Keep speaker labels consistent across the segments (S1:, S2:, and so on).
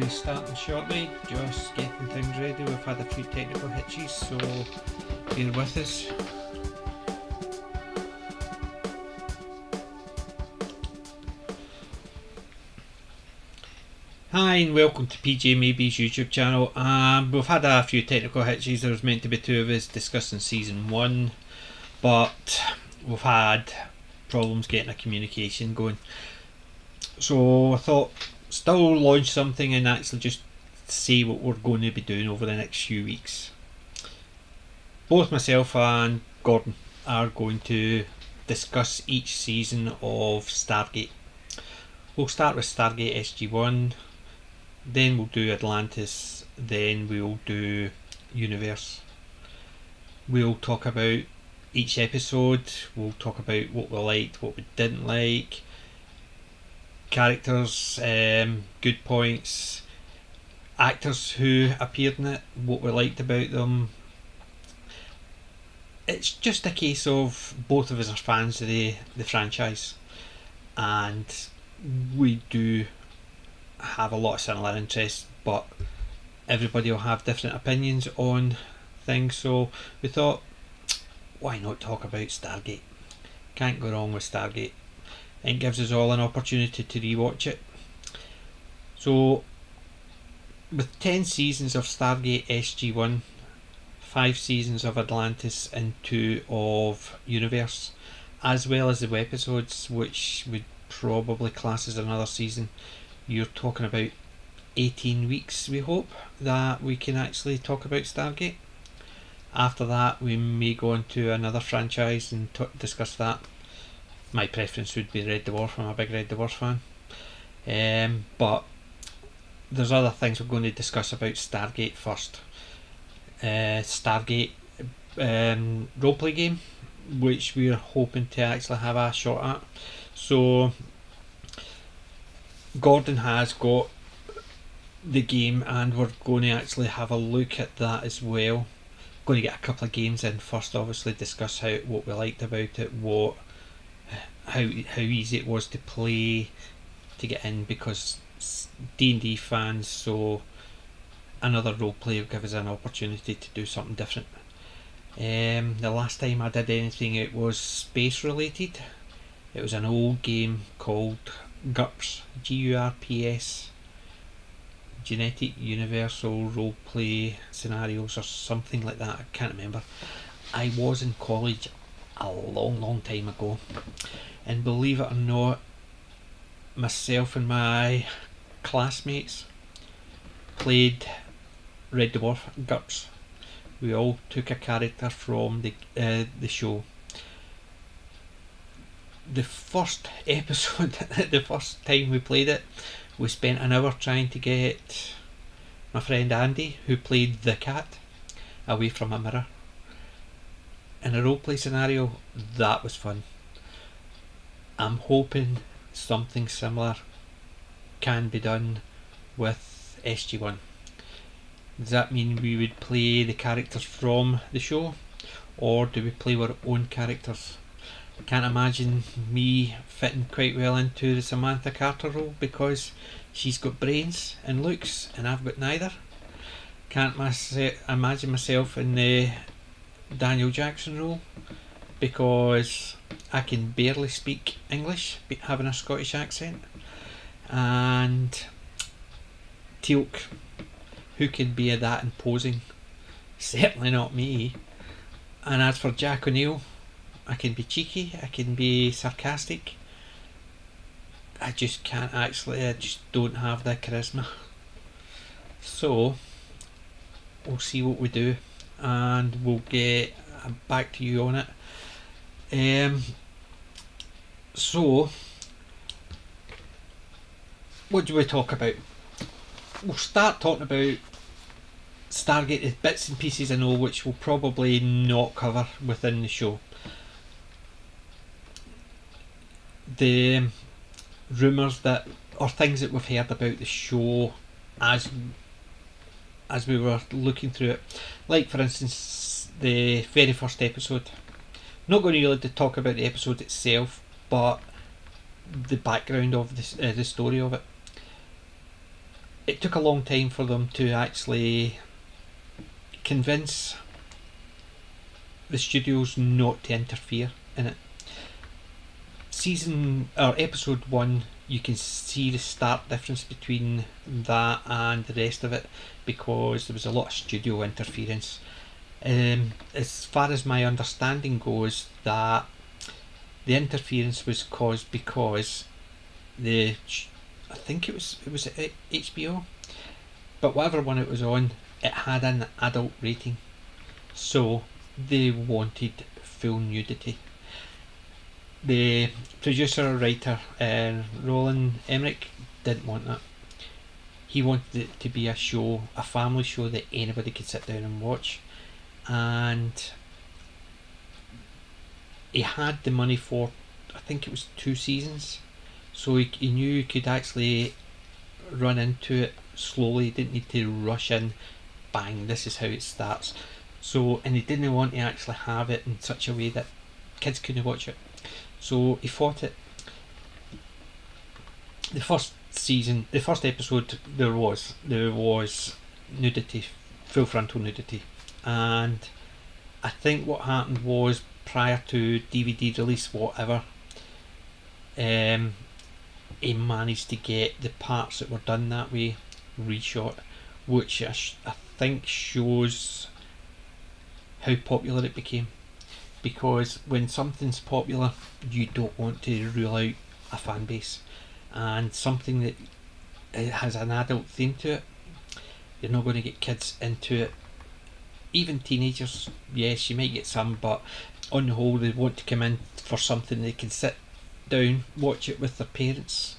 S1: be starting shortly, just getting things ready. We've had a few technical hitches, so bear with us. Hi and welcome to PJ Maybe's YouTube channel. We've had a few technical hitches. There was meant to be two of us discussing season 1, but we've had problems getting a communication going. So I thought still launch something and actually just see what we're going to be doing over the next few weeks. Both myself and Gordon are going to discuss each season of Stargate. We'll start with Stargate SG1, then we'll do Atlantis, then we'll do Universe. We'll talk about each episode, we'll talk about what we liked, what we didn't like, characters, good points, actors who appeared in it, what we liked about them. It's just a case of both of us are fans of the franchise, and we do have a lot of similar interests, but everybody will have different opinions on things, so we thought, why not talk about Stargate? Can't go wrong with Stargate. It gives us all an opportunity to rewatch it. So with 10 seasons of Stargate SG1, 5 seasons of Atlantis and 2 of Universe, as well as the webisodes, which would probably class as another season, you're talking about 18 weeks, we hope, that we can actually talk about Stargate. After that we may go on to another franchise and discuss that. My preference would be Red Dwarf. I'm a big Red Dwarf fan, but there's other things we're going to discuss about Stargate first. Stargate roleplay game, which we're hoping to actually have a shot at. So Gordon has got the game and we're going to actually have a look at that as well. Going to get a couple of games in first, obviously discuss what we liked about it, how easy it was to play, to get in, because D&D fans, so another roleplay will give us an opportunity to do something different. The last time I did anything, it was space related. It was an old game called GURPS, GURPS, Genetic Universal Roleplay Scenarios or something like that. I can't remember. I was in college a long time ago, and believe it or not, myself and my classmates played Red Dwarf GURPS. We all took a character from the show. The first episode, the first time we played it, we spent an hour trying to get my friend Andy, who played the cat, away from a mirror. In a roleplay scenario, that was fun. I'm hoping something similar can be done with SG1. Does that mean we would play the characters from the show, or do we play our own characters? I can't imagine me fitting quite well into the Samantha Carter role, because she's got brains and looks and I've got neither. Can't imagine myself in the Daniel Jackson role, because I can barely speak English, having a Scottish accent. And Teal'c, who can be that imposing? Certainly not me. And as for Jack O'Neill, I can be cheeky, I can be sarcastic. I just can't actually, I just don't have that charisma. So we'll see what we do, and we'll get back to you on it. So what do we talk about? We'll start talking about Stargate, the bits and pieces I know, which we'll probably not cover within the show. The rumours that, or things that we've heard about the show as we were looking through it, like for instance the very first episode. Not going to really to talk about the episode itself, but the background of the story of it. it took a long time for them to actually convince the studios not to interfere in it. Episode 1, you can see the stark difference between that and the rest of it, because there was a lot of studio interference. As far as my understanding goes, that the interference was caused because I think it was at HBO, but whatever one it was on, it had an adult rating, so they wanted full nudity. The producer writer, Roland Emmerich, didn't want that. He wanted it to be a family show that anybody could sit down and watch, and he had the money for, I think it was 2 seasons, so he knew he could actually run into it slowly. He didn't need to rush in, bang, this is how it starts. So, and he didn't want to actually have it in such a way that kids couldn't watch it, so he fought it. The first episode, there was nudity, full frontal nudity, and I think what happened was, prior to DVD release, whatever, he managed to get the parts that were done that way reshot, which I think shows how popular it became. Because when something's popular, you don't want to rule out a fan base, and something that has an adult theme to it, you're not going to get kids into it. Even teenagers, yes, you might get some, but on the whole, they want to come in for something they can sit down, watch it with their parents.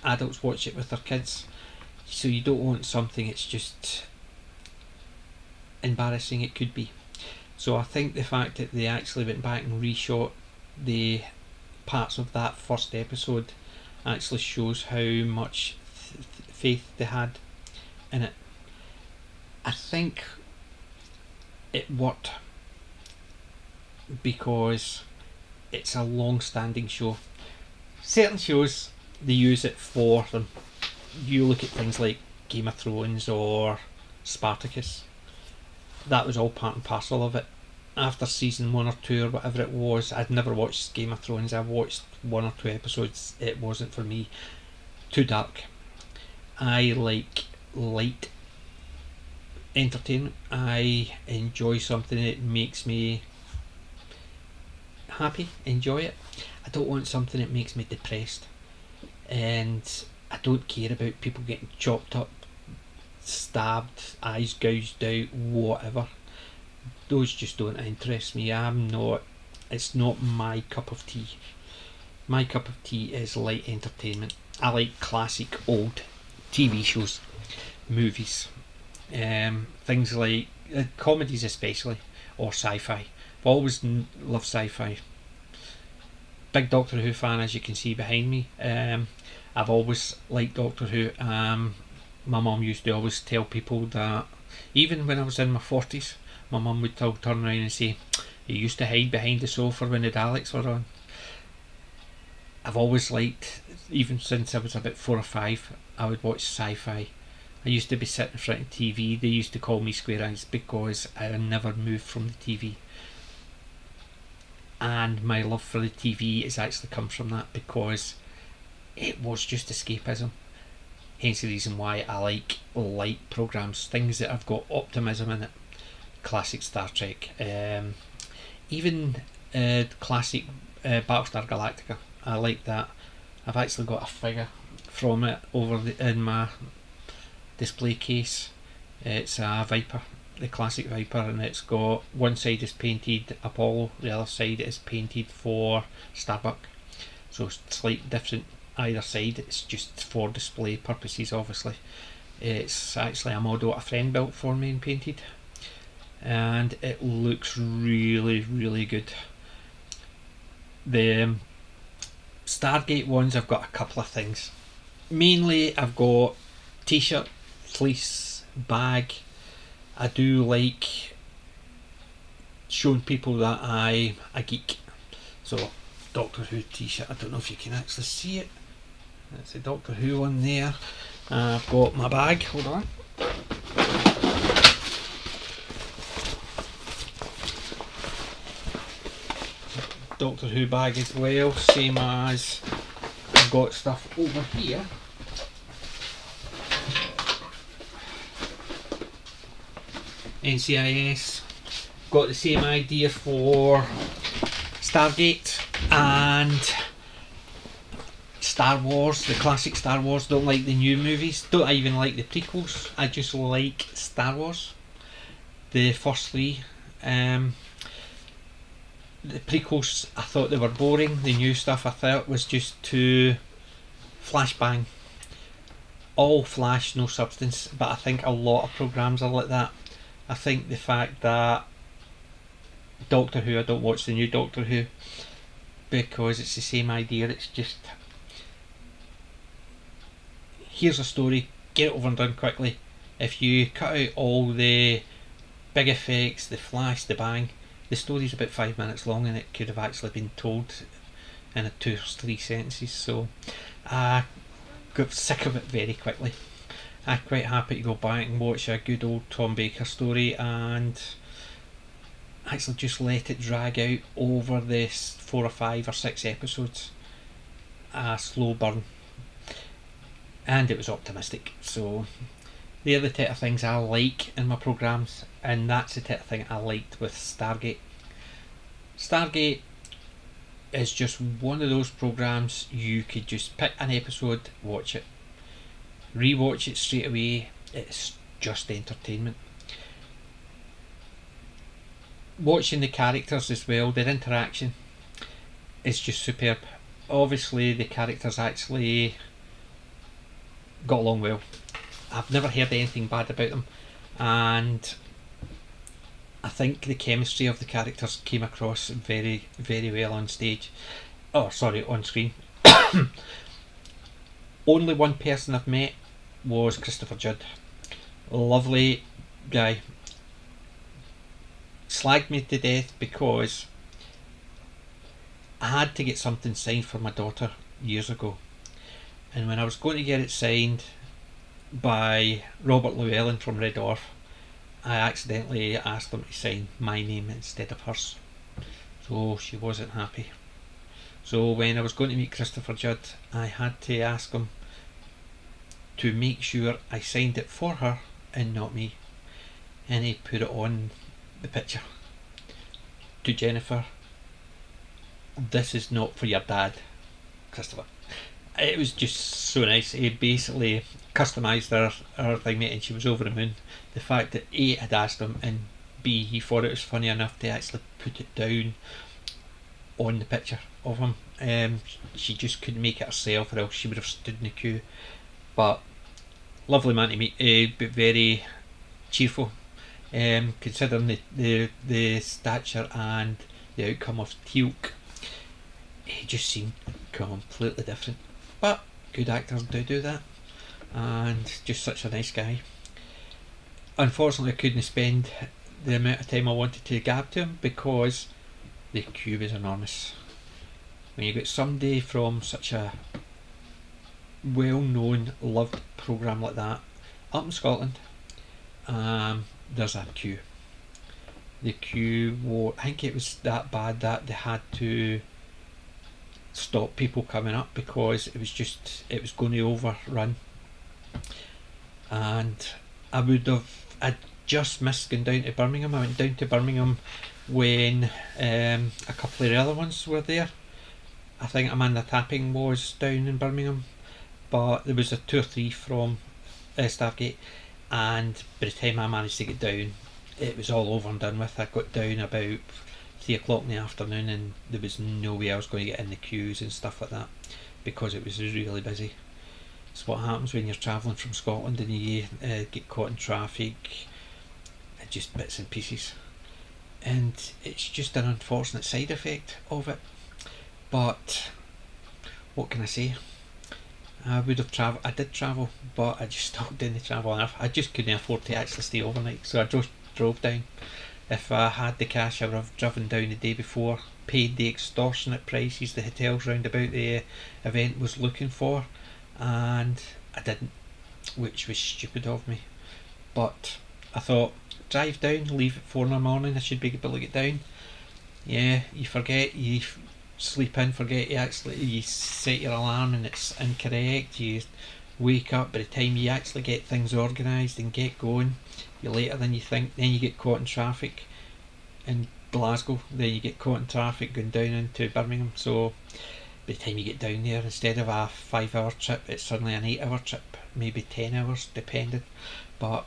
S1: Adults watch it with their kids, so you don't want something that's just embarrassing. It could be. So I think the fact that they actually went back and reshot the parts of that first episode actually shows how much faith they had in it. I think it worked because it's a long-standing show. Certain shows, they use it for them. You look at things like Game of Thrones or Spartacus. That was all part and parcel of it. After season 1 or 2 or whatever it was, I'd never watched Game of Thrones. I watched 1 or 2 episodes. It wasn't for me. Too dark. I like light entertainment. I enjoy something that makes me happy, enjoy it. I don't want something that makes me depressed, and I don't care about people getting chopped up, stabbed, eyes gouged out, whatever. Those just don't interest me. It's not my cup of tea. My cup of tea is light entertainment. I like classic old TV shows, movies, things like comedies especially, or sci-fi. I've always loved sci-fi. Big Doctor Who fan, as you can see behind me. I've always liked Doctor Who. My mum used to always tell people that, even when I was in my 40s, my mum would turn around and say, you used to hide behind the sofa when the Daleks were on. I've always liked, even since I was about 4 or 5, I would watch sci-fi. I used to be sitting in front of the TV. They used to call me Square Eyes because I never moved from the TV. And my love for the TV has actually come from that, because it was just escapism. Hence the reason why I like light programmes, things that have got optimism in it. Classic Star Trek, even classic Battlestar Galactica. I like that. I've actually got a figure from it in my display case. It's a Viper, the classic Viper, and it's got one side is painted Apollo, the other side is painted for Starbuck. So it's slightly different either side. It's just for display purposes, obviously. It's actually a model a friend built for me and painted, and it looks really, really good. The Stargate ones, I've got a couple of things. Mainly I've got t-shirt, fleece, bag. I do like showing people that I'm a geek. So Doctor Who t-shirt, I don't know if you can actually see it. That's the Doctor Who one there. I've got my bag, hold on. Doctor Who bag as well, same as I've got stuff over here. NCIS, got the same idea for Stargate and Star Wars, the classic Star Wars. Don't like the new movies, don't even like the prequels, I just like Star Wars, the first three. The prequels, I thought they were boring. The new stuff I thought was just too flashbang, all flash, no substance. But I think a lot of programmes are like that. I think the fact that Doctor Who, I don't watch the new Doctor Who because it's the same idea. It's just, here's a story, get it over and done quickly. If you cut out all the big effects, the flash, the bang, the story's about 5 minutes long and it could have actually been told in a 2 or 3 sentences. So I got sick of it very quickly. I'm quite happy to go back and watch a good old Tom Baker story and actually just let it drag out over this 4 or 5 or 6 episodes. A slow burn. And it was optimistic. So they're the type of things I like in my programmes, and that's the type of thing I liked with Stargate. Stargate is just one of those programmes you could just pick an episode, watch it, rewatch it straight away. It's just entertainment. Watching the characters as well, their interaction is just superb. Obviously the characters actually got along well. I've never heard anything bad about them, and I think the chemistry of the characters came across very, very well on stage. Oh, sorry, on screen. Only one person I've met was Christopher Judd. Lovely guy. Slagged me to death because I had to get something signed for my daughter years ago, and when I was going to get it signed by Robert Llewellyn from Red Dwarf, I accidentally asked him to sign my name instead of hers, so she wasn't happy. So when I was going to meet Christopher Judd, I had to ask him to make sure I signed it for her and not me, and he put it on the picture. To Jennifer, this is not for your dad, Christopher. It was just so nice. He basically customised her thing, mate, and she was over the moon. The fact that A, had asked him, and B, he thought it was funny enough to actually put it down on the picture of him. She just couldn't make it herself, or else she would have stood in the queue. But lovely man to meet, but very cheerful. Considering the stature and the outcome of Teal'c, he just seemed completely different. But good actors do that, and just such a nice guy. Unfortunately I couldn't spend the amount of time I wanted to gab to him because the queue was enormous. When you get somebody from such a well known, loved programme like that up in Scotland, there's a queue. The queue, I think it was that bad that they had to stop people coming up because it was going to overrun. And I'd just missed going down to Birmingham. I went down to Birmingham when a couple of the other ones were there. I think Amanda Tapping was down in Birmingham, but there was a 2 or 3 from Stargate, and by the time I managed to get down, it was all over and done with. I got down about 3 o'clock in the afternoon, and there was no way I was going to get in the queues and stuff like that because it was really busy. It's what happens when you're travelling from Scotland and you get caught in traffic, just bits and pieces, and it's just an unfortunate side effect of it. But what can I say? I did travel, but I just stopped doing the travel enough. I just couldn't afford to actually stay overnight, so I just drove down. If I had the cash, I would have driven down the day before, paid the extortionate prices the hotels round about the event was looking for, and I didn't. which was stupid of me. But I thought, drive down, leave at 4 in the morning, I should be able to get down. Yeah, you forget, you sleep in, forget you set your alarm and it's incorrect, you wake up, by the time you actually get things organised and get going, you're later than you think, then you get caught in traffic in Glasgow, then you get caught in traffic going down into Birmingham, so by the time you get down there, instead of a 5-hour trip, it's suddenly an 8-hour trip, maybe 10 hours, depending. But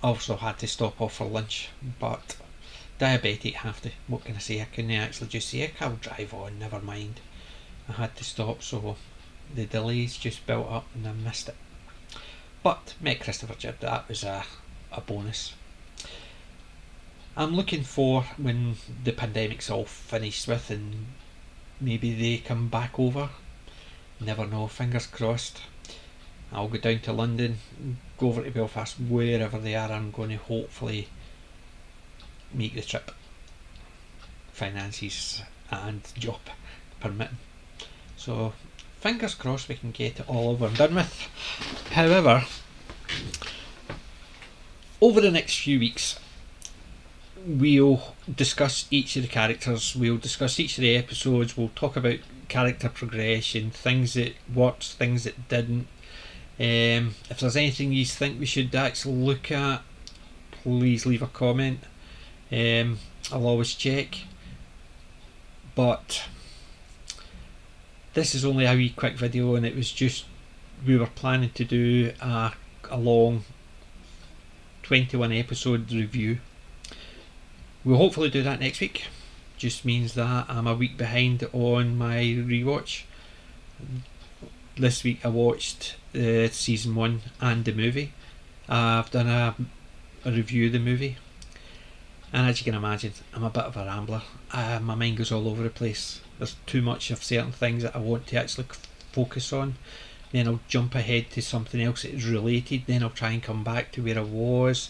S1: also had to stop off for lunch, but diabetic, have to, what can I say, I couldn't actually just say, I'll drive on, never mind. I had to stop, so the delays just built up and I missed it. But met Christopher Judd, that was a bonus. I'm looking for when the pandemic's all finished with and maybe they come back over, never know, fingers crossed. I'll go down to London, go over to Belfast, wherever they are, I'm going to hopefully make the trip, finances and job permitting. So fingers crossed we can get it all over and done with. However, over the next few weeks we'll discuss each of the characters, we'll discuss each of the episodes, we'll talk about character progression, things that worked, things that didn't. If there's anything you think we should actually look at, please leave a comment. I'll always check, but this is only a wee quick video and it was just, we were planning to do a long 21 episode review. We'll hopefully do that next week. Just means that I'm a week behind on my rewatch. This week I watched season 1 and the movie. I've done a review of the movie, and as you can imagine, I'm a bit of a rambler. My mind goes all over the place. There's too much of certain things that I want to actually focus on, then I'll jump ahead to something else that is related, then I'll try and come back to where I was.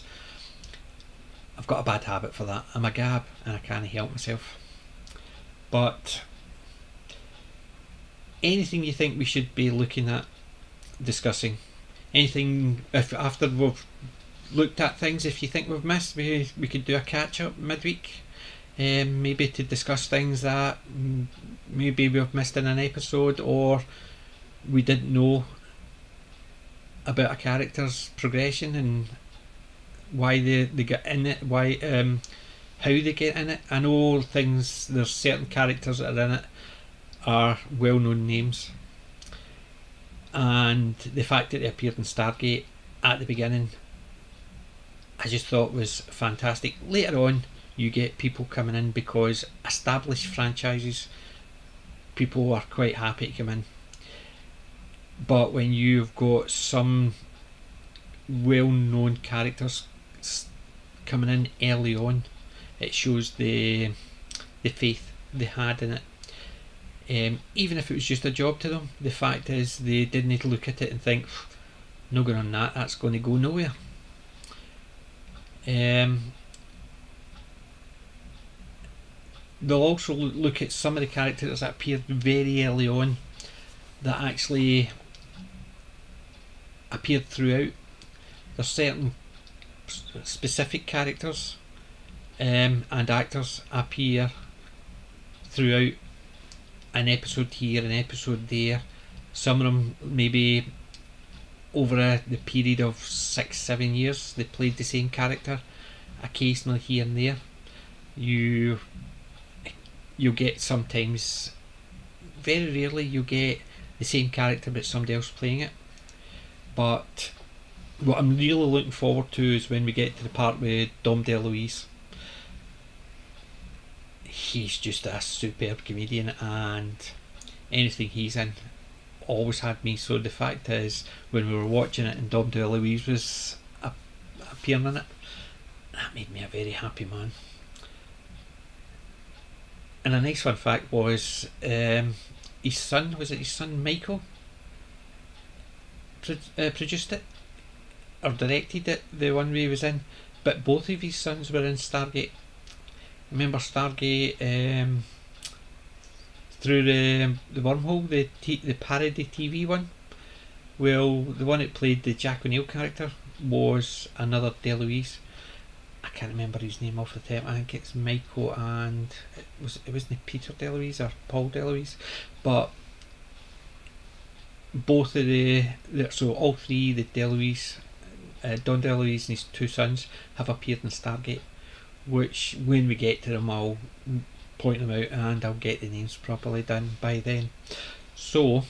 S1: I've got a bad habit for that. I'm a gab and I can't help myself. But anything you think we should be looking at, discussing, anything, if after we've looked at things, if you think we've missed, we could do a catch up midweek, maybe to discuss things that maybe we've missed in an episode or we didn't know about a character's progression and why they get in it, why how they get in it. I know things, there's certain characters that are in it are well known names, and the fact that they appeared in Stargate at the beginning I just thought was fantastic. Later on you get people coming in because established franchises, people are quite happy to come in, but when you've got some well known characters coming in early on, it shows the faith they had in it. Even if it was just a job to them, the fact is they didn't look at it and think, no going on that's going to go nowhere. They'll also look at some of the characters that appeared very early on that actually appeared throughout. There's certain specific characters and actors appear throughout an episode here, an episode there. Some of them maybe over the period of 6-7 years they played the same character, occasionally here and there. You'll get sometimes, very rarely you get the same character but somebody else playing it. But what I'm really looking forward to is when we get to the part with Dom DeLuise. He's just a superb comedian and anything he's in always had me. So the fact is, when we were watching it and Dom DeLuise was appearing in it, that made me a very happy man. And a nice fun fact was his son, was it his son Michael, produced it or directed it, the one where he was in, but both of his sons were in Stargate. Remember Stargate through the wormhole, the parody TV one? Well, the one that played the Jack O'Neill character was another DeLuise. I can't remember his name off the top. I think it's Michael, and it wasn't Peter DeLuise or Paul DeLuise, but both of so all three, the DeLuise, Don DeLuise and his two sons, have appeared in Stargate, which when we get to them I'll point them out and I'll get the names properly done by then. So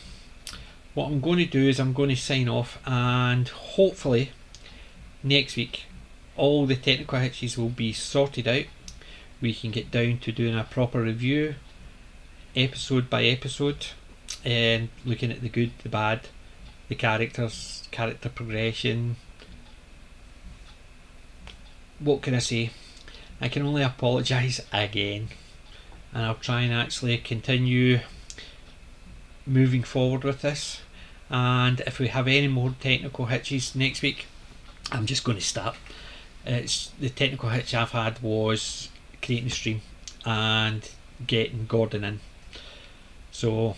S1: what I'm going to do is I'm going to sign off, and hopefully next week all the technical hitches will be sorted out. We can get down to doing a proper review, episode by episode, and looking at the good, the bad, the characters, character progression. What can I say? I can only apologise again, and I'll try and actually continue moving forward with this. And if we have any more technical hitches next week, I'm just going to start. It's the technical hitch I've had was creating the stream and getting Gordon in. So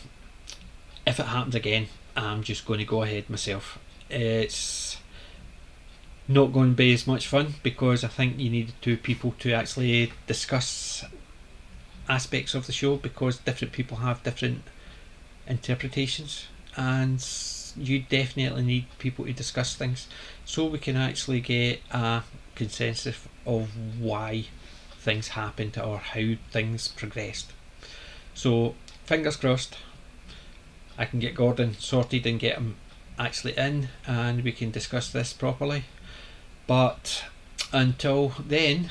S1: if it happens again, I'm just going to go ahead myself. It's not going to be as much fun because I think you need two people to actually discuss aspects of the show, because different people have different interpretations, and you definitely need people to discuss things so we can actually get a consensus of why things happened or how things progressed. So fingers crossed I can get Gordon sorted and get him actually in, and we can discuss this properly. But until then,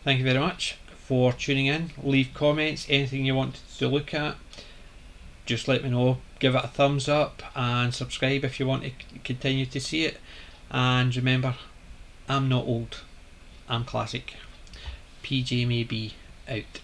S1: thank you very much for tuning in. Leave comments, anything you want to look at, just let me know. Give it a thumbs up and subscribe if you want to continue to see it. And remember, I'm not old, I'm classic. PJ may be out.